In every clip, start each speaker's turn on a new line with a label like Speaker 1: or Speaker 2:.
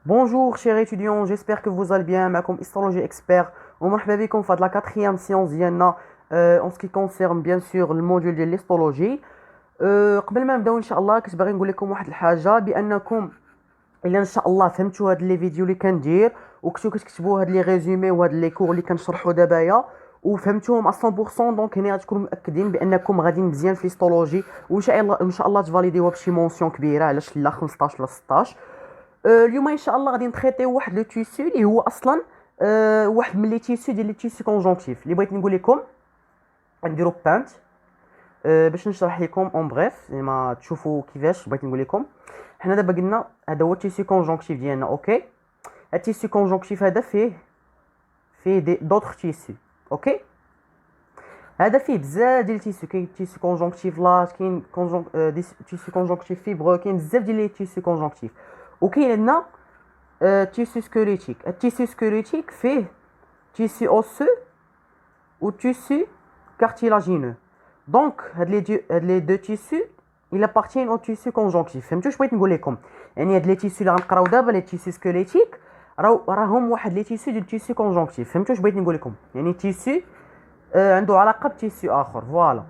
Speaker 1: Bonjour chers étudiants, j'espère que vous allez bien. معكم Histologie Expert ومرحبا بكم في هاد لا quatrième séance ديالنا en ce qui concerne bien sûr الموديول ديال l'histologie. قبل ما نبداو ان شاء الله كنت باغي نقول لكم واحد الحاجه بانكم الا ان شاء الله فهمتوا هاد لي فيديو اللي كندير وكنتو كتكتبوا هاد لي ريزومي وهاد لي كور اللي كنشرحوا دابايا وفهمتوهم 100%. دونك هنا غتكونوا مأكدين بانكم غاديين مزيان في l'histologie وان شاء الله تفاليديوها بشي مونسيون كبيره، علاش لا 15 ولا 16. اليوم ان شاء الله غادي نتريتيو واحد لو تيسو اللي هو اصلا واحد من لي تيسو ديال لي تيسو كونجونكتيف اللي بغيت نقول لكم. نديرو بانت باش نشرح لكم اون بريف زعما تشوفوا كيفاش بغيت نقول لكم. حنا دابا قلنا هذا هو التيسو كونجونكتيف ديالنا. اوكي، التيسو كونجونكتيف هذا فيه دي دوطخ تيسو. اوكي، هذا فيه بزاف ديال التيسو. كاين تيسو كونجونكتيف لارج، كاين تيسو كونجونكتيف فيبرو، كاين بزاف ديال لي تيسو كونجونكتيف. وكاين عندنا تيسو سكوليتيك. التيسو سكوليتيك فيه تيسو اوسو و تيسو كارتيلاجينو. دونك هاد لي دو تيسو il appartient au tissu conjonctif. فهمتوا واش بغيت نقول لكم؟ يعني هاد لي تيسو اللي غنقراو دابا لي تيسو سكوليتيك راهم واحد لي تيسو ديال تيسو كونجونكتيف. فهمتوا واش بغيت نقول لكم؟ يعني تيسو عنده علاقه بتيسو اخر. فوالا،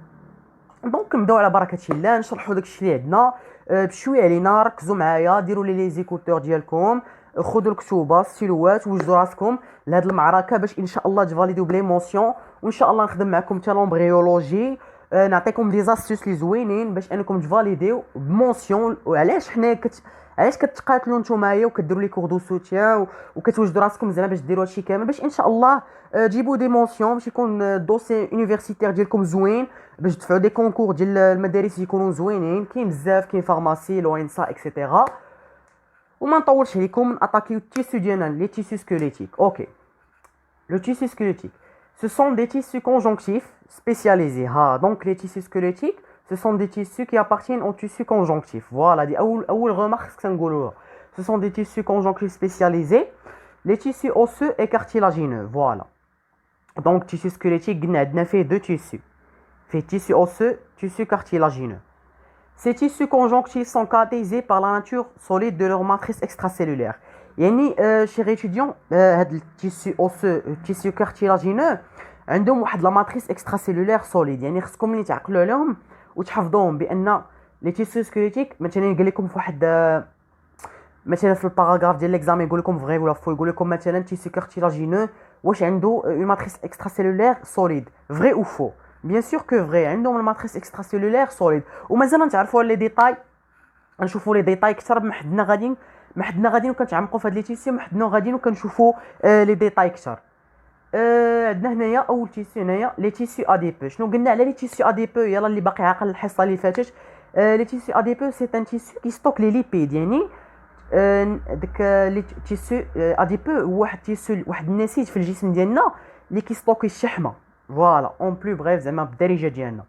Speaker 1: دونك نبداو على بركه الله نشرحوا داكشي اللي عندنا بشويه علينا. ركزوا معايا، ديروا لي زيكوتور ديالكم، خذوا الكتوبه السيلوات، وجدوا راسكم لهاد المعركه باش ان شاء الله تفاليديو بليموسيون. وان شاء الله نخدم معكم حتى لومبريولوجي، نعطيكم دي زاستوس لي زوينين باش انكم تفاليديو بمونسيون. وعلاش حنا علاش كتقاتلوا نتومايا وكديروا لي كور دو سوتيان وكتوجدوا راسكم زعما باش ديروا هادشي كامل باش ان شاء الله تجيبوا دي مونسيون باش يكون الدوسي يونيفرسيتير ديالكم زوين، باش تدفعوا دي كونكور ديال المدارس يكونوا زوينين. كاين بزاف، كاين فارماسي، لوينسا اكسيتيرا. وما نطولش عليكم، ناتاكيو التيسو ديالنا لي تيسو سكوليتيك. اوكي، le tissu squelettique, ce sont des tissus conjonctifs spécialisés. Ah, donc les tissus squelettiques, ce sont des tissus qui appartiennent aux tissus conjonctifs. Voilà, أول remarque que نقولوها. Ce sont des tissus conjonctifs spécialisés, les tissus osseux et cartilagineux. Voilà. Donc tissu squelettique, قلنا fait deux tissus. Fait tissu osseux, tissu cartilagineux. Ces tissus conjonctifs sont caractérisés par la nature solide de leur matrice extracellulaire. يعني chers étudiants هاد التيسيو اوسو التيسيو كارتيلاجينو عندهم واحد لا ماتريس اكسترا سوليد. يعني خصكم ملي تعقلوا عليهم وتحفظوهم بان لي تيسيو سكليتيك مثلا قال لكم في واحد مثلا في الباراغراف ديال ليكزامين يقول لكم فري ولا فو. يقول لكم مثلا تيسيو كارتيلاجينو واش عنده اون ماتريس اكسترا سوليد، فري او فو؟ بيان سور كو فري، عندهم الماتريس اكسترا سوليد. ومازال نتعرفوا لي ديتاي، نشوفوا لي ديتاي اكثر. ما حدنا غاديين وكنتعمقوا في هاد لي تيسيو، ما حدنا غاديين وكنشوفوا لي ديتاي اكثر. عندنا هنايا اول تيسيو، هنايا لي تيسيو اديبو. شنو قلنا على لي تيسيو اديبو؟ يلا اللي باقي عاقل الحصه اللي فاتت، لي تيسيو اديبو سي ان تيسيو كي ستوك لي ليبيد. يعني داك لي تيسيو اديبو هو واحد تيسيو، واحد النسيج في الجسم ديالنا اللي كيستوكي الشحمه. فوالا اون بلو بريف زعما بالدارجه ديالنا.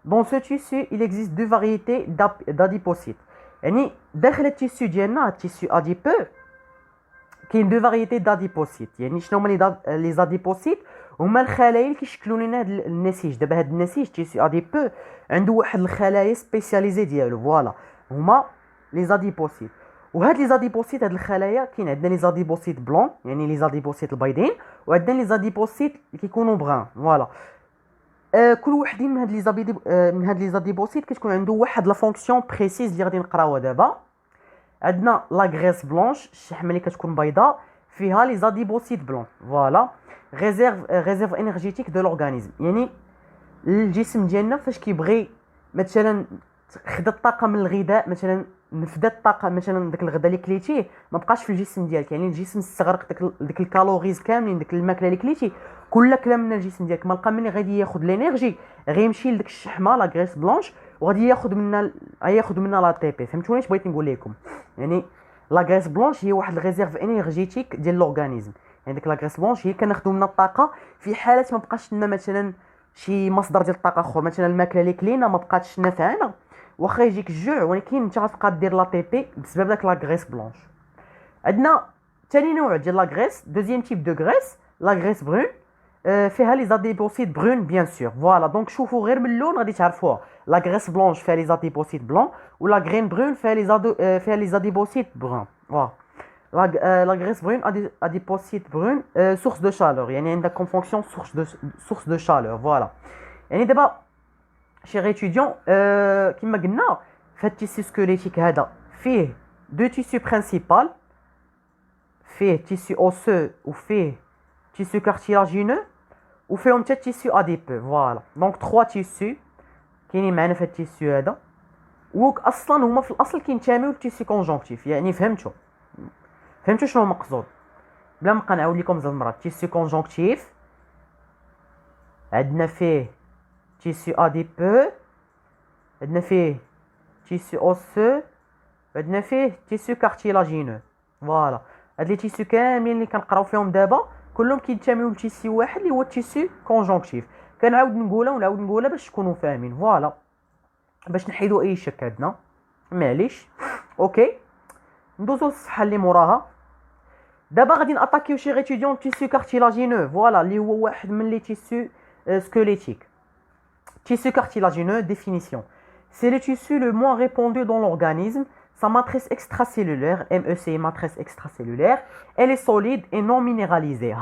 Speaker 1: Dans ce tissu, il existe deux variétés d'adipocytes. يعني داخل التيسيو ديالنا التيسيو اديبو كاين دو فاريتي داديبوسيت. يعني شنو هما لي زاديبوسيت؟ هما الخلايا اللي كيشكلوا لنا هذا النسيج. دابا هذا النسيج تيسيو اديبو عنده واحد الخلايا سبيسياليزي ديالو. فوالا هما لي زاديبوسيت. وهاد لي زاديبوسيت، هاد الخلايا كاين عندنا لي زاديبوسيت بلون يعني لي زاديبوسيت البيضين، وعندنا لي زاديبوسيت اللي كيكونوا بغان. فوالا كل واحد من هاد لي زاديبوسيت كتكون عنده واحد لا فونكسيون بريسيز اللي غادي نقراوها دابا. عندنا لا غريس بلونش، الشحمه اللي كتكون بيضاء فيها لي زاديبوسيت بلون. فوالا ريزيرف انرجيتيك دو لورغانيزم. يعني الجسم ديالنا فاش كيبغي مثلا خدا الطاقه من الغذاء، مثلا نفدا الطاقه مثلا داك الغذاء اللي كليتيه ما بقاش في الجسم ديالك. يعني الجسم استغرق داك الكالوريز كاملين، داك الماكله اللي كليتي كلها كلا من الجسم ديالك. ما لقى مني غادي ياخذ لينيرجي، غيمشي لداك الشحمه لا غريس بلونش وغادي ياخذ منها لا تي بي. فهمتوني اش بغيت نقول لكم؟ يعني لا غريس بلونش هي واحد الريزيرف انرجيتيك ديال لورغانيزم. يعني ديك لا غريس بلونش هي كناخذوا منها الطاقه في حاله ما بقاش لنا مثلا شي مصدر ديال الطاقه اخر. مثلا الماكله اللي كلينا ما بقاتش نافعانا، واخا يجيك الجوع ولكن انت غتبقى دير لا تي بي بسبب داك لا غريس بلونش. عندنا ثاني نوع ديال لا غريس، دوزيام تيب دو غريس، لا غريس برون. فيها لي زاديبوسيت برون بيان سور. فوالا دونك شوفوا غير من اللون غادي تعرفوها. لا غريس بلونش فيها لي زاديبوسيت بلون، ولا غرين برون فيها لي زاديبوسيت برون. فوالا La graisse brune adipocyte brune source de chaleur يعني عندك comme fonction source de chaleur voilà يعني دابا chers étudiants كما قلنا في التيسي سكوليتيك هذا فيه دو تيسي برينسيبال فيه تيسي اوسو وفيه تيسي كارتيلاجينو وفيهم حتى تيسي اديبو فوالا دونك 3 تيسي كاينين معنا في التيسي هذا اصلا هما في الاصل كينتميو للتيسي كونجونكتيف يعني فهمتوا شنو مقصود بلا ما نبقى نعاود لكم زاد مرات تيسي كونجونكتيف عندنا فيه تيسي اديبو عندنا فيه تيسي اوسو عندنا فيه تيسي كارتيلاجينو فوالا هاد لي تيسي كاملين اللي كنقراو فيهم دابا كلهم كينتميو لتيسي واحد اللي هو التيسي كونجونكتيف كنعاود نقولها باش تكونوا فاهمين فوالا باش نحيدوا اي شك عندنا معليش اوكي ندوزو للصفحه اللي موراها دابا غادي ناتاكيو شي غيتيديون تيسي كارتيلاجينو فوالا اللي هو واحد من لي تيسي squelettiques. Tissu cartilagineux, définition. C'est le tissu le moins répandu dans l'organisme. Sa matrice extracellulaire, MEC, matrice extracellulaire, elle est solide et non minéralisée.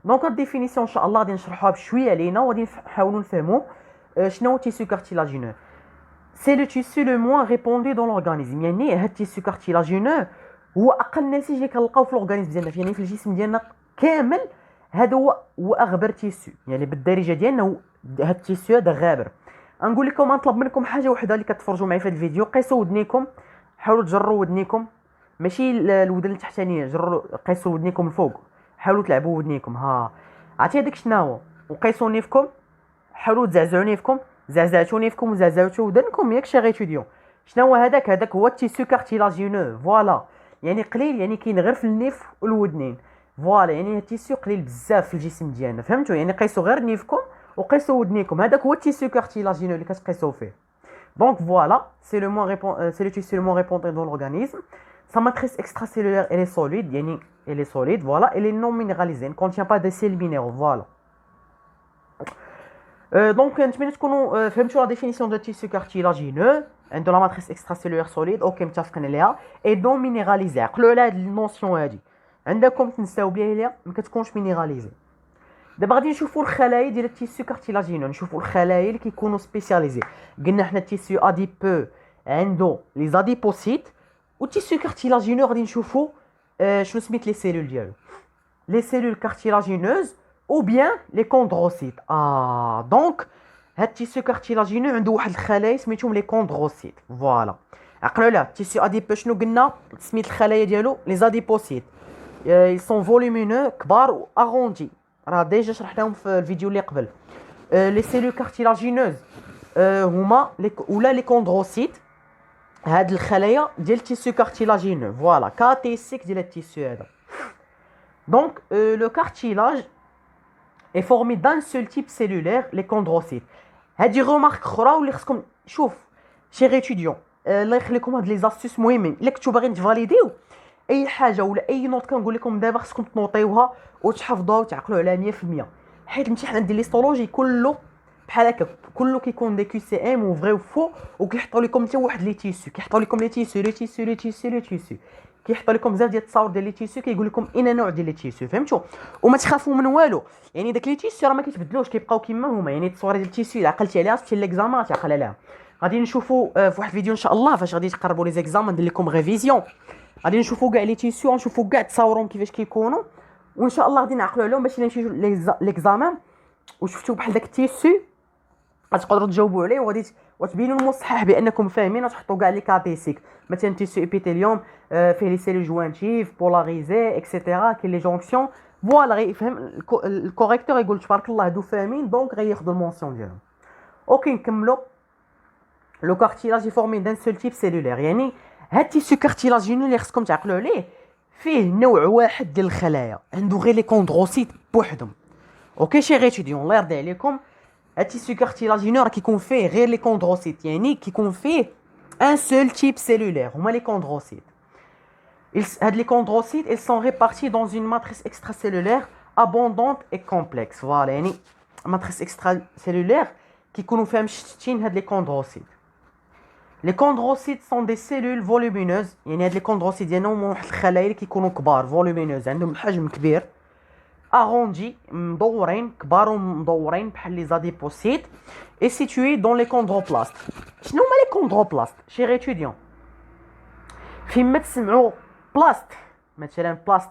Speaker 1: Donc la définition, Inch'Allah, غادي نشرحوها بشويه علينا وغادي نحاولوا نفهموا شنو هو التيسو cartilagineux. C'est le tissu le moins répandu dans l'organisme. يعني هاد التيسو cartilagineux هو اقل نسيج اللي كنلقاو في الاورغانيزم ديالنا يعني في الجسم ديالنا كامل هذا هو اغبر تيسو يعني بالدارجه ديالنا هاد التيسو هذا غابر نقول لكم نطلب منكم حاجه وحده اللي كتفرجوا معايا في هذا الفيديو قيسوا ودنيكم حاولوا تجروا ودنيكم ماشي الودن التحتانيه جروا قيسوا ودنيكم الفوق حاولوا تلعبوا ودنيكم عرفتي هذاك شنو هو وقيسوا نيفكم حاولوا تزعزعوا نيفكم زعزعتوا نيفكم وزعزعتوا ودنكم ياك شي غيتوديو شنو هو هذاك هو التيسو كارتيلاجينو فوالا يعني قليل يعني كاين غير في النيف والودنين فوالا يعني التيسو قليل بزاف في الجسم ديالنا فهمتوا يعني قيسوا غير نيفكم وقيسوا ودنيكم هذاك هو التيسو كارتيلاجينو اللي كتقيسوا فيه دونك فوالا سي لو تيسو لو مون ريبوندي دون لورغانيزم sa matrice extracellulaire elle est solide يعني elle est solide voilà elle est non minéralisée ne contient pas de sels minéraux voilà donc نتمنى تكونوا فهمتوا لا ديفينيسيون دو تيسو كارتيلاجينو عنده لا ماتريس اكستراسيلولير سوليد اوكي متفقين عليها اي دون مينيراليزي عقلوا على هاد النوسيون هادي عندكم تنساو بها ما كتكونش مينيراليزي دابا غادي نشوفوا الخلايا ديال التيسو كارتيلاجينو نشوفوا الخلايا اللي كيكونوا سبيسياليزي قلنا حنا التيسو اديبو عنده لي زاديبوسيت والتيسو كارتيلاجينو غادي نشوفوا شنو سميت لي سيلول ديالو لي سيلول كارتيلاجينوز ou bien les chondrocytes donc هاد التيسو كارتيلاجينو عنده واحد الخلايا سميتهم لي كوندروسيت فوالا عقلوا على التيسو اديبو شنو قلنا سميت الخلايا ديالو لي زاديبوسيت ils sont volumineux كبار و اغوندي راه ديجا شرحناهم في الفيديو اللي قبل لي سيلول كارتيلاجينوز هما ولا لي كوندروسيت هاد الخلايا ديال التيسو كارتيلاجينو فوالا كاتيسيك ديال التيسو هذا دونك لو كارتيلاج est formé d'un seul type cellulaire, les chondrocytes. هذه remarque اخرى واللي خصكم شوف شي étudiant الله يخليكم هاد لي زاستيس مهمين الا كنتو باغيين تفاليديو اي حاجه ولا اي نوت كنقول لكم دابا خصكم تنوطيوها وتحفظوها وتعقلوا عليها 100% حيت الامتحان ديال ليستولوجي كله بحال هكا كله كيكون دي كيو سي ام وفري وفو وكيحطوا لكم حتى واحد لي تيسو كيحطوا لكم لي تيسو كيحطوا لكم بزاف ديال التصاور ديال لي تيسو كيقول لكم اين نوع ديال لي تيسو فهمتوا وما تخافوا من والو يعني داك لي تيسو راه ما كيتبدلوش كيبقاو كيما هما يعني التصويره ديال التيسو الا عقلتي عليها صفتي ليكزامان تعقل عليها غادي نشوفوا في واحد الفيديو ان شاء الله فاش غادي تقربوا لي زيكزام ندير لكم ريفيزيون غادي نشوفوا كاع لي تيسو ونشوفوا كاع تصاورهم كيفاش كيكونوا وان شاء الله غادي نعقلوا عليهم باش نمشيو ليكزامان وشفتوا بحال داك التيسو غتقدروا تجاوبوا عليه وتبينوا المصحح بانكم فاهمين وتحطوا كاع لي كاتيسيك مثلا تيسو ايبيثيليوم فيه لي سيلول جوانتيف بولاريزي اكسيتيرا كاين لي جونكسيون فوالا غيفهم الكوريكتور يقول تبارك الله هادو فاهمين دونك غياخذوا المونسيون ديالهم اوكي نكملوا لو كارتيلاج فورمي دان سول تيب سيلولير يعني هاد تيسو كارتيلاجينو اللي خصكم تعقلوا عليه فيه نوع واحد ديال الخلايا عنده غير لي كوندروسيت بوحدهم اوكي شي غيتيديون الله يرضي عليكم هاد تيسو كارتيلاجينو راه كيكون فيه غير لي كوندروسيت يعني كيكون فيه un seul type cellulaire هما les chondrocytes les chondrocytes ils sont répartis dans une matrice extracellulaire abondante et complexe voilà يعني matrice extracellulaire كيكونوا فيها مشتتين هاد les chondrocytes لي كوندروسيت سون دي سيلول فولومينوز، يعني هاد لي كوندروسيت ديالهم واحد الخلايا اللي كيكونوا كبار فولومينوز، عندهم الحجم كبير، اغوندي مدورين كبار ومدورين بحال لي زاديبوسيت، اي سيتوي دون لي كوندروبلاست. شنو هما لي كوندروبلاست شير اتيديون؟ فيما تسمعوا بلاست مثلا بلاست،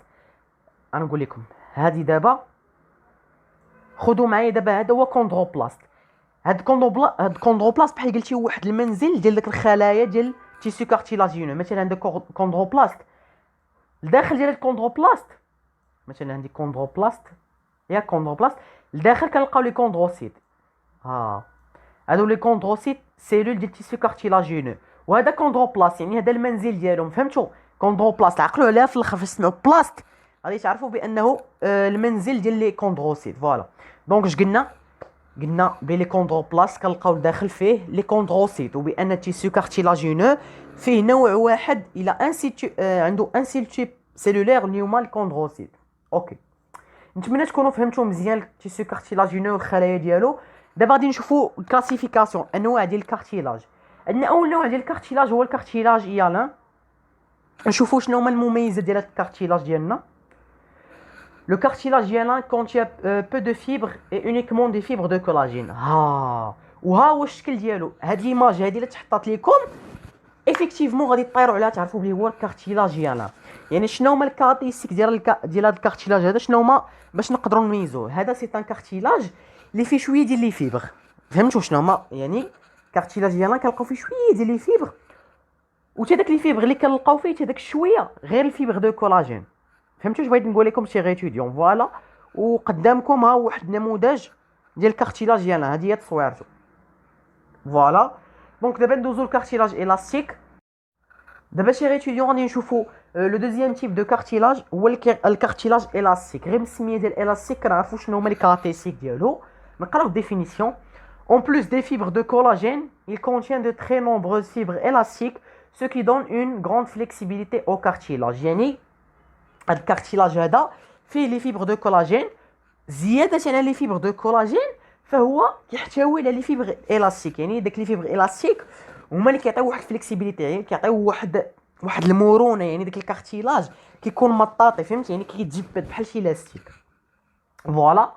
Speaker 1: انا نقول لكم هذه دابا خذوا معايا دابا، هذا هو كوندروبلاست. هاد كوندروبلاست بحال قلتي هو واحد المنزل ديال داك الخلايا ديال تيسو كارتيلاجينو. مثلا عندك كوندروبلاست، الداخل ديال الكوندروبلاست مثلا عندي كوندروبلاست، يا كوندروبلاست الداخل كنلقاو لي كوندروسيت. هادو لي كوندروسيت سيلول ديال تيسو كارتيلاجينو، وهذا كوندروبلاست يعني هذا المنزل ديالهم. فهمتوا؟ كوندروبلاست عقلوا عليها في الاخر، فاش تسمعوا بلاست غادي تعرفوا بانه المنزل ديال لي كوندروسيت. فوالا دونك اش قلنا بلي كوندروبلاست كنلقاو داخل فيه لي كوندروسيت، وبان التيسو كارتيلاجينو فيه نوع واحد الى انسيتو عنده انسيتو سيلولير اللي هما الكوندروسيت. اوكي، نتمنى تكونوا فهمتوا مزيان التيسو كارتيلاجينو والخلايا ديالو. دابا غادي نشوفوا الكلاسيفيكاسيون، انواع ديال الكارتيلاج. عندنا اول نوع ديال الكارتيلاج هو الكارتيلاج ايالان. نشوفوا شنو هما المميزات ديال الكارتيلاج ديالنا. Le cartilage hyaline contient peu de fibres et uniquement des fibres de collagène. وها هو الشكل ديالو. هاد ليماج هادي اللي تحطات لكم ايفيكتيفمون غادي تطيروا عليها تعرفوا بلي هو الكارتيلاج هيالان. يعني شنو هما الكارactéristiques ديال هاد الكارتيلاج هذا، شنو هما باش نقدروا نميزوه؟ هذا سي ان كارتيلاج اللي فيه شويه ديال لي فيبر. فهمتوا شنو هما؟ يعني كارتيلاج هيالان كنلقاو فيه شويه ديال لي فيبر، و تا داك لي فيبر اللي كنلقاو فيه تا داك شويه غير الفيبر دو كولاجين. فهمتوا اش بغيت نقول لكم شي غيتوديون؟ فوالا، وقدامكم ها واحد النموذج ديال الكارتيلاج ديالنا، هذه هي تصويرته. فوالا دونك دابا ندوزو الكارتيلاج الاستيك. دابا شي غيتوديون غادي نشوفوا لو دوزيام تيب دو كارتيلاج هو الكارتيلاج الاستيك. غير بالسميه ديال الاستيك كنعرفوا شنو هما لي كارactéristiques ديالو. نقراو الديفينيسيون. En plus des fibres de collagène, il contient de très nombreuses fibres élastiques, ce qui donne une grande flexibilité au cartilage. يعني هاد الكارتيلاج هذا فيه لي فيبر دو كولاجين، زياده على لي فيبر دو كولاجين فهو كيحتوي على لي فيبر الاستيك. يعني داك لي فيبر الاستيك هما اللي كيعطيو واحد الفليكسيبيليتي، يعني كيعطيو واحد المرونه. يعني داك الكارتيلاج كيكون مطاطي، فهمت؟ يعني كيتجبد بحال شي لاستيك. فوالا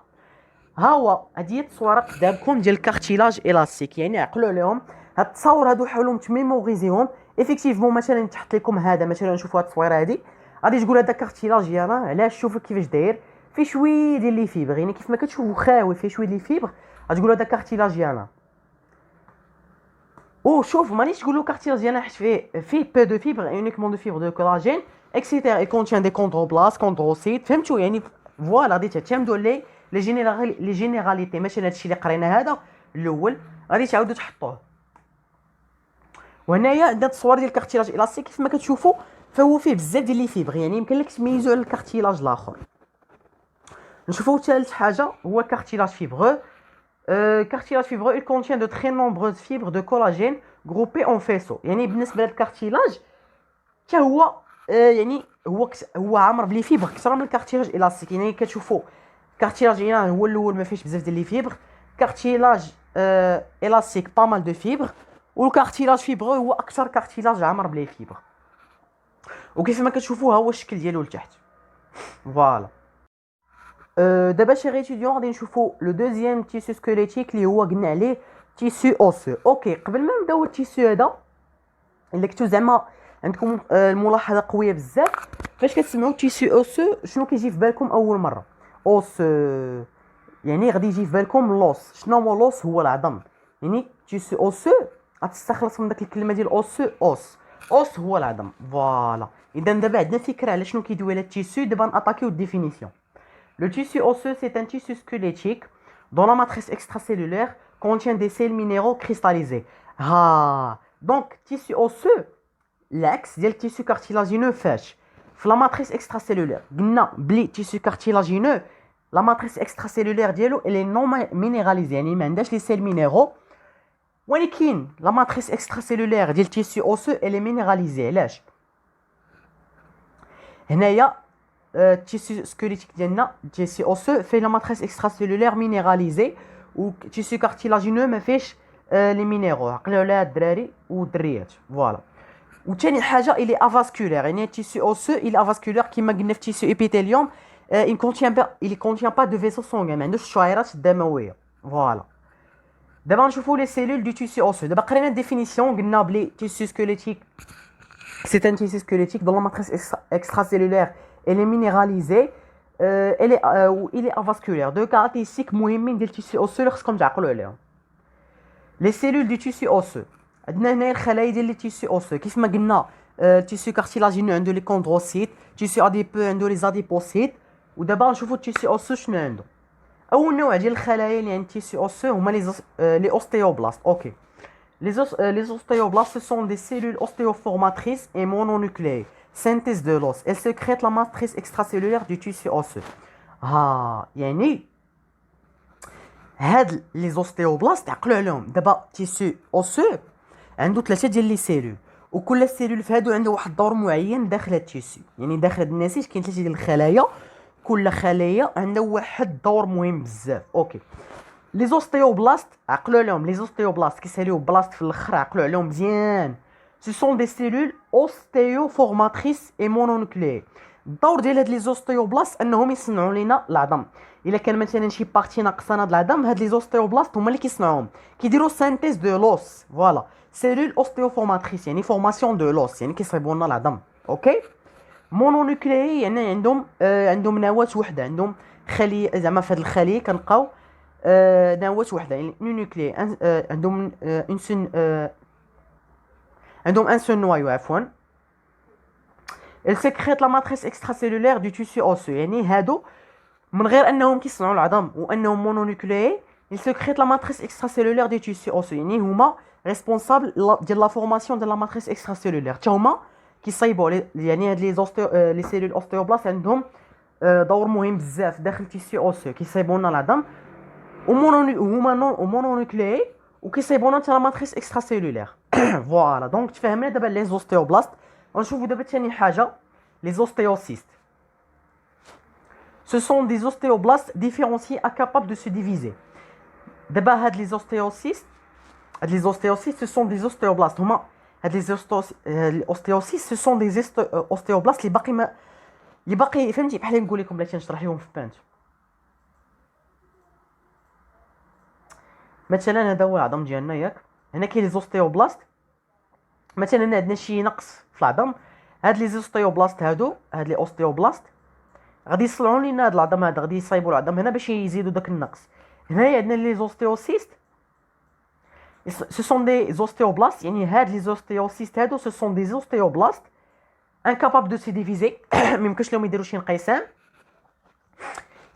Speaker 1: ها هو، هذه هي التصويره قدامكم ديال الكارتيلاج الاستيك. يعني عقلوا عليهم هاد التصاور هادو، حاولوا تميموريزيهم ايفيكتيفمون. مثلا تحط لكم هذا، مثلا نشوفوا هاد التصويره هذه غادي تقول هذا كارتيلاج ديالنا علاش؟ شوفوا كيفاش داير، فيه شويه ديال لي فيبر، يعني كيف ما كتشوفوا خاوي فيه شويه ديال لي فيبر غتقولوا هذا كارتيلاج ديالنا. او شوف مانيش تقولوا كارتيلاج ديالنا حيت فيه بو دو فيبر اونيكمون دو فيبر دو كولاجين اكسيتيرا، كونتيان دي كوندروبلاست كوندروسيت. فهمتوا؟ يعني فوالا غادي تعتمدوا لي جينيراليتي. مثلا هادشي اللي قرينا هذا الاول غادي تعاودوا تحطوه. وهنايا عندنا التصوير ديال الكارتيلاج الاستيك كيف ما كتشوفوا فهو فيه بزاف ديال لي فيبر، يعني يمكن لك تميزو على الكارتيلاج الاخر. نشوفوا ثالث حاجه هو كارتيلاج فيبرو. كارتيلاج فيبرو il contient de très nombreuses fibres de collagène groupées en faisceaux. يعني بالنسبه للكارتيلاج حتى هو يعني هو عامر بلي فيبر اكثر من الكارتيلاج الاستيك. يعني كتشوفوا كارتيلاج هو الاول ما فيهش بزاف ديال لي فيبر، كارتيلاج الاستيك با مال دو فيبر، والكارتيلاج فيبرو هو اكثر كارتيلاج عامر بلي فيبر. وكيف ما كتشوفوا ها هو الشكل ديالو لتحت. فوالا دابا شي غيتيديون غادي نشوفوا لو دوزيام تيسو سكوليتيك اللي هو قلنا عليه تيسو اوسو. اوكي، قبل ما نبداو التيسو هذا الا كنتو زعما عندكم الملاحظه قويه بزاف، فاش كتسمعوا تيسو اوسو شنو كيجي في بالكم اول مره؟ اوس، يعني غادي يجي في بالكم لوس. شنو هو لوس؟ هو العظم. يعني تيسو اوسو غتستخلص من داك الكلمه ديال اوسو اوس هو العظم. فوالا اذا دابا عندنا فكره على شنو كيدوي هذا التيسو. دابا ناتاكيو الديفينيسيون. Le tissu osseux, c'est un tissu squelettique dont la matrice extracellulaire contient des sels minéraux cristallisés. Donc, tissu osseux, l'axe du tissu cartilagineux fâche. La matrice extracellulaire, le tissu cartilagineux, la matrice extracellulaire elle est non minéralisée. Il y a les sels minéraux. La matrice extracellulaire du tissu osseux, elle est minéralisée. هنايا التيسو سكوليتيك ديالنا التيسو اوسو فيه لا ماتريس اكسترا سيلولير مينيراليزي، و التيسو كارتيلاجينو ما فيهش لي مينيرو عقلوا عليها الدراري والدريات فوالا. وثاني حاجه الي افاسكولير يعني التيسي اوسو الي افاسكولير كيما قلنا في التيسي ايبيثيليوم il contient pas de vaisseau sanguin ما عندوش الشعيرات الدمويه فوالا. دابا نشوفوا لي سيلول دو تيسي اوسو. دابا قرينا الديفينيسيون قلنا بلي تيسي سكيليتيك c'est un tissu squelettique dont la matrice extracellulaire elle est minéralisée il est avasculaire. Deux caractéristiques مهمين ديال التيسي اوسو اللي خصكم تعقلوا عليهم. لي سيلول دو تيسي اوسو عندنا هنايا الخلايا ديال لي تيسي اوسو كيف ما قلنا التيسي كارتيلاجينو عنده لي كوندروسيت، تيسي اديبو عنده لي زاديبوسيت. ودابا نشوفوا التيسي اوسو شنو عنده. اول نوع ديال الخلايا اللي عند التيسي اوسو هما لي اوستيوبلاست. اوكي les ostéoblastes ce sont des cellules ostéoformatrices et mononucléées synthèse de l'os. Elles sécrètent la matrice extracellulaire du tissu osseux. يعني هاد لي زوستيوبلاست عقلوا عليهم. دابا تيسي اوسو عنده 3 ديال لي سيلول وكل سيلول في هادو عنده واحد الدور معين داخل التيسي. يعني داخل النسيج كاين 3 ديال الخلايا كل خليه عندها واحد الدور مهم بزاف. اوكي لي زوستيوبلاست عقلوا عليهم. لي زوستيوبلاست كيساليو بلاست في الاخر عقلوا عليهم مزيان. سي سون دي سيلول اوستيوفورماتريس اي مونونوكليي. الدور ديال هاد لي زوستيوبلاست انهم يصنعوا لينا العظم. الا كان مثلا شي بارتي ناقصه هاد العظم هاد لي زوستيوبلاست هما اللي كيصنعوهم كيديروا سانتيز دو لوس فوالا. سيلول اوستيوفورماتريس يعني فورماسيون دو لوس يعني كيصيبوا لنا العظم. اوكي مونونوكليي يعني عندهم نواه وحده عندهم خليه زعما في هاد الخليه كنلقاو نواه وحده يعني نيوكليي عندهم عندهم ان سون نوايو عفوا. السكريت لا ماتريس اكستراسيلولير دو تيسي اوسو يعني هادو من غير انهم كيصنعوا العظم وانهم مونونوكليي السكريت لا ماتريس اكستراسيلولير دو تيسي اوسو يعني هما ريسبونسابل ديال لا فورماسيون ديال لا ماتريس اكستراسيلولير. حتى هما كيصايبوا يعني هاد لي سيلول اوستيوبلاست عندهم دور مهم بزاف داخل تيسي اوسو كيصايبوا لنا العظم هما مونونوكليي وكيصايبونا حتى لا ماتريس اكستراسيلولير فوالا. دونك تفهمنا دابا لي زوستيوبلاست. ونشوفوا دابا ثاني حاجه لي زوستيوسيست. Ce sont des ostéoblastes différenciés incapables de se diviser. دابا هاد لي زوستيوسيست ce sont des ostéoblastes هما هاد لي اوستيوسيست ce sont des ostéoblastes اللي باقي فهمتي بحال نقول لكم بلاتي نشرح لكم في بانت. مثلا هذا هو العظم ديالنا ياك هنا كاين لي زوستيوبلاست. مثلا عندنا شي نقص في العظم هاد لي زوستيوبلاست هادو هاد لي اوستيوبلاست غادي يصلعوا لينا هاد العظم هذا غادي يصايبوا العظم هنا باش يزيدوا داك النقص. هنايا عندنا لي زوستيوسيست ce sont des ostéoblastes يعني هاد لي زوستيوسيست هادو ce sont des ostéoblastes incapables de se diviser ميمكنش لهم يديروا شي انقسام.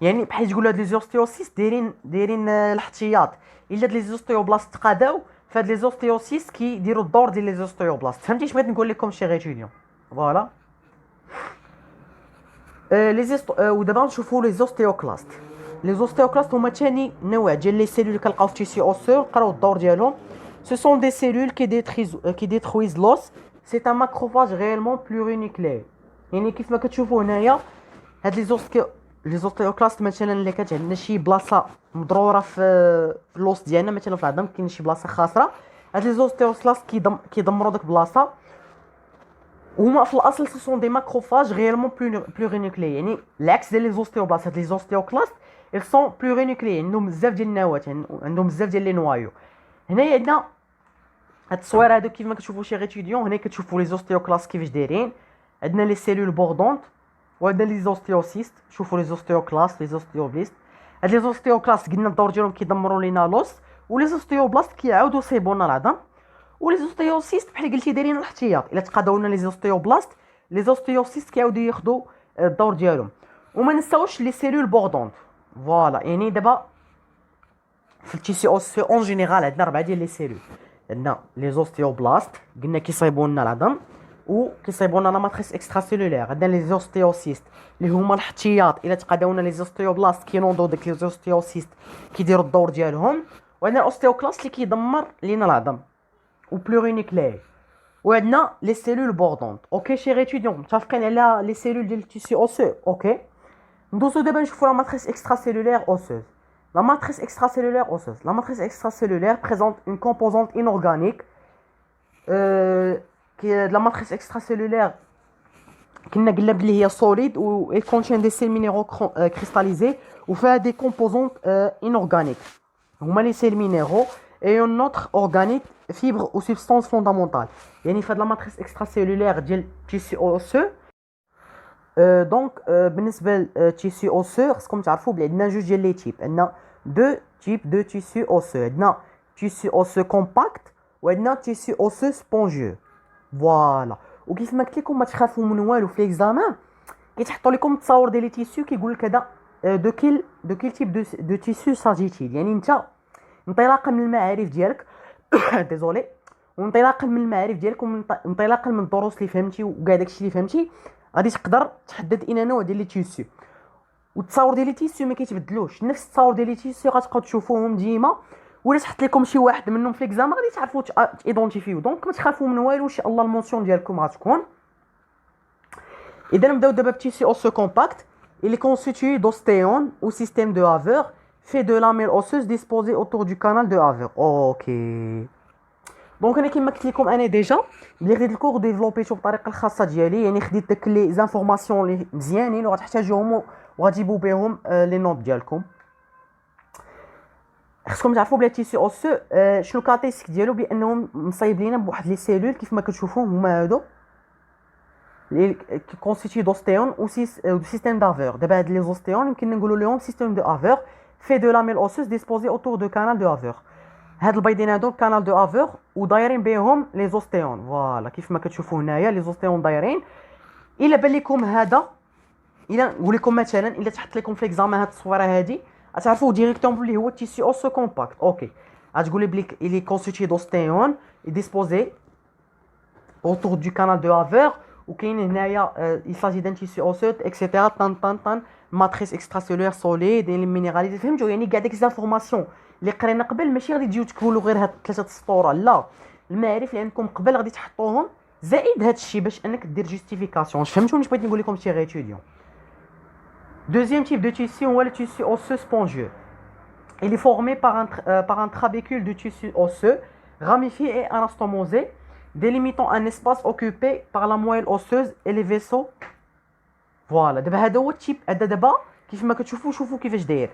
Speaker 1: يعني بحال تقول هاد لي زوستيوسيست دايرين الاحتياط الا هاد لي زوستيوبلاست تقاداو فهاد لي زوستيوسيست كيديروا الدور ديال لي زوستيوبلاست. فهمتي اش بغيت نقول لكم شي غيتيديون فوالا. ودابا نشوفوا لي زوستيوكلاست. لي زوستيوكلاست هما ثاني نوع ديال لي سيلول اللي كنلقاو في تيسي اوسو نقراو الدور ديالهم. Ce sont des cellules qui détruisent l'os. C'est un macrophage réellement plurinucléé. يعني كيف ما كتشوفوا هنايا هاد لي زوستيوكلاست مثلا اللي كانت عندنا شي بلاصه مضروره في اللوس ديالنا مثلا في العظم كاين شي بلاصه خاسره هاد لي زوستيوكلاست كيدمروا داك البلاصه. وهما في الاصل ce sont des macrophages réellement plurinucléés يعني العكس ديال لي زوستيوبلاست. هاد لي زوستيوكلاست ils sont plurinucléés عندهم بزاف ديال النواه عندهم بزاف ديال لي نوايو. هنايا عندنا هاد التصوير هادو كيف ما كتشوفوا شي غيتيديون. هنا كتشوفوا لي زوستيوكلاست كيفاش دايرين. عندنا لي سيلول بوردونت وعندنا لي زوستيوسيست. شوفوا لي زوستيوكلاست لي زوستيوبليست. هاد لي زوستيوكلاست قلنا الدور ديالهم كيدمروا لينا لوس ولي زوستيوبلاست كيعاودوا يصيبوا لنا العظم. ولي زوستيوسيست بحال قلتي دايرين الاحتياط الا تقاداو لنا لي زوستيوبلاست لي زوستيوسيست كيعاودوا ياخذوا الدور ديالهم. وما نساوش لي سيلول بوردونت فوالا. يعني دابا في التيسي اوسو اون جينيرال عندنا 4 ديال لي سيلول. عندنا لي زوستيوبلاست قلنا كيصايبوا لنا العظم وكيصايبوا لنا لا ماتريس اكستراسيلولير. عندنا لي زوستيوسيست اللي هما الاحتياط الا تقاداونا لي زوستيوبلاست كينوضوا داك لي زوستيوسيست كيديروا الدور ديالهم. وعندنا الاوستيوكلاست اللي كيدمر لينا العظم و بلورينيكليي. وعندنا لي سيلول بوردونت. اوكي شي étudiants متفقين على لي سيلول ديال التيسي اوسو. اوكي ندوزو دابا نشوفوا لا ماتريس اكستراسيلولير اوسوز. La matrice extracellulaire osseuse. La matrice extracellulaire présente une composante inorganique qui est de la matrice extracellulaire كنا قلنا بلي هي solide ou elle contient des sels minéraux cristallisés ou fait des composantes inorganiques. هما les sels minéraux et un autre organique fibres ou substances fondamentales. يعني في هاد la matrice extracellulaire ديال tissu osseux. دونك بالنسبه للتيسي اوسو خصكم تعرفوا بلي عندنا جوج ديال لي تيب. عندنا دو تيب دو تيسي اوسو. عندنا تيسي اوسو كومباكت وعندنا تيسي اوسو سبونجيو. فوالا. وكيف ما قلت لكم ما تخافوا من والو في ليكزامان كيتحطوا لكم التصاور ديال لي تيسيو كيقول لك هذا دو كيل تيب دو تيسيو ساجيتيل. يعني انت انطلاقا من المعارف ديالك ديزولي وانطلاقا من المعارف ديالك وانطلاقا من الدروس اللي فهمتي وكاع داكشي اللي فهمتي غادي تقدر تحدد اين نوع ديال لي تيسيو. والتصاور ديال لي تيسيو ما كيتبدلوش. نفس التصاور ديال لي تيسيو غتبقاو تشوفوهم ديما ولا تحط لكم شي واحد منهم في ليكزام غادي تعرفوا تيدونتيفيو. دونك ما تخافوا من والو ان شاء الله المونسيون ديالكم غتكون. اذا نبداو دابا بتيسيو اوسو كومباكت. Il est constitué d'ostéones ou système de Haver fait de lamelles osseuses disposées autour du canal de Haver. OK. دونك انا كيما قلت لكم انا ديجا ملي خديت الكور ديفلوبيتو بالطريقه الخاصه ديالي. يعني خديت داك لي زانفورماسيون لي مزيانين وغتحتاجوهم وغتجيبوا بهم لي نوت ديالكم. خصكم تعرفوا بلا تيسي اوسو شنو كارactéristique ديالو بانهم مصايب لينا بواحد لي سيلول كيف ما كتشوفوهم هما هادو لي كونستيتي دوستيون او سيستيم دافور. دابا هاد لي زوستيون يمكن نقولوا لهم سيستيم دو افور في دو لاميل اوسوس ديسبوزي اوتور دو كانال دو افور. هاد البيضين هادو كانال دو افور ودايرين بهم لي زوستيون. فوالا كيف ما كتشوفوا هنايا لي زوستيون دايرين. الا بان لكم هذا الا نقول لكم مثلا الا تحط لكم في اكزامان هاد التصويره هادي غتعرفوا ديريكتوم بلي هو تيسي اوسو كومباكت. اوكي غتقولي بلي il est constitué d'ostéones et disposé autour du canal de Haver وكاين هنايا il s'agit d'un tissu osseux etc. طن matrice extracellulaire solide et minéralisée. فهمتوا يعني كاع ديك زانفورماسيون اللي قرينا قبل ماشي غادي تجيو تقولوا غير هاد ثلاثه السطور. لا المعارف اللي عندكم قبل غادي تحطوهم زائد هاد الشيء باش انك دير جوستيفيكاسيون. فهمتوني اش بغيت نقول لكم شي غير étudiant. Deuxième type de tissu, on voit le tissu osseux spongieux. Il est formé par un trabécule de tissu osseux ramifié et anastomosé, délimitant un espace occupé par la moelle osseuse et les vaisseaux. Voilà. دابا هذا هو التيب. هذا دابا كيف ما كتشوفوا شوفوا كيفاش داير.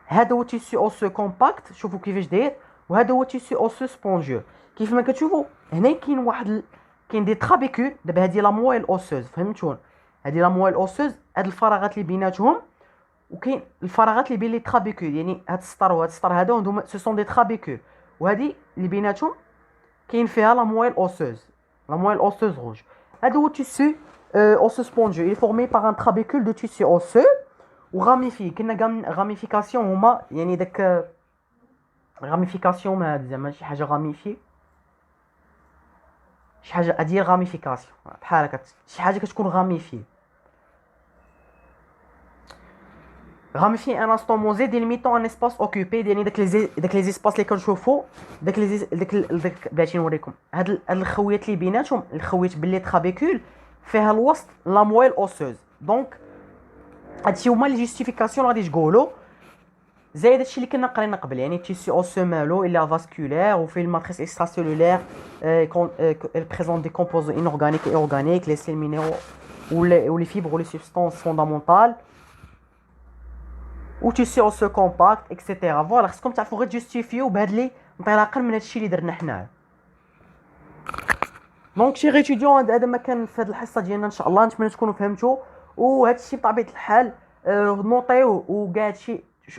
Speaker 1: هذا هو tissu osseux compact شوفوا كيفاش داير وهذا هو tissu osseux spongieux. كيف ما كتشوفوا هنا كاين واحد كاين دي ترابيكول. دابا هذه لا مويل اوسوز فهمتون. هذه لا مويل اوسوز هاد الفراغات اللي بيناتهم وكاين الفراغات اللي بين لي ترابيكول. يعني هاد السطر وهاد السطر هذا هما سو سون دي ترابيكول وهذه اللي بيناتهم كاين فيها لا مويل اوسوز. لا مويل اوسوز روج. هذا هو tissu osseux spongieux. Il est formé par un trabécule de tissu osseux وراميفي. كنا كاع راميفيكاسيون هما يعني داك راميفيكاسيون ما زعما شي حاجه راميفي شي حاجه ادير راميفيكاسيون بحال هكا شي حاجه كتكون راميفي. ramifié un astomosé délimitant un espace occupé. يعني داك لي زيسباس اللي كنشوفوا داك بلاتي نوريكم هاد الخويات اللي بيناتهم الخويات باللي ترابيكول فيها الوسط لا مويل اوسوز. دونك هادشي هما لي جوستيفيكاسيون غادي تقولوا زائد هادشي اللي كنا قرينا قبل. يعني تيسي اوسو مالو الا فاسكولير وفي الماتريس اكستراسيلولير elle présente des composants inorganiques et organiques les sels minéraux ou les fibres ou les substances fondamentales و تيسي اوسو كومباكت اكسيتيرا. فوالا خصكم تعرفوا غير جوستيفيو بهاد لي انطلاقا من هادشي اللي درنا حناه. دونك شي غي اتيديون هذا ما كان في هاد الحصه ديالنا ان شاء الله. نتمنى تكونوا فهمتوا وهذا الشيء بطبيعه الحال نوطيو وكاع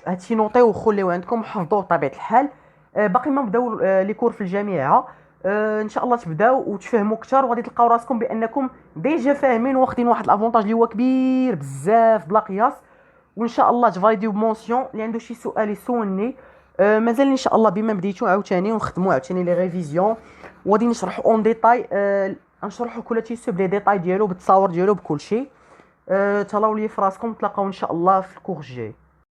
Speaker 1: هادشي نوطيو وخليوه عندكم حفظوه بطبيعه الحال. باقي ما بداو لي كور في الجامعه. ان شاء الله تبداو وتفهموا اكثر وغادي تلقاو راسكم بانكم ديجا فاهمين واخدين واحد الافونتاج اللي هو كبير بزاف بلا قياس. وان شاء الله تفاليديو بمونسيون. اللي عنده شي سؤال يسولني. مازال ان شاء الله بما بديتو عاوتاني ونخدموا عاوتاني لي ريفيزيون وغادي نشرحوا اون ديتاي. نشرحوا كل تيسو بلي ديتاي ديالو بالتصاور ديالو بكل شيء. تهلاو لي فراسكم تلاقاو ان شاء الله في الكور الجاي.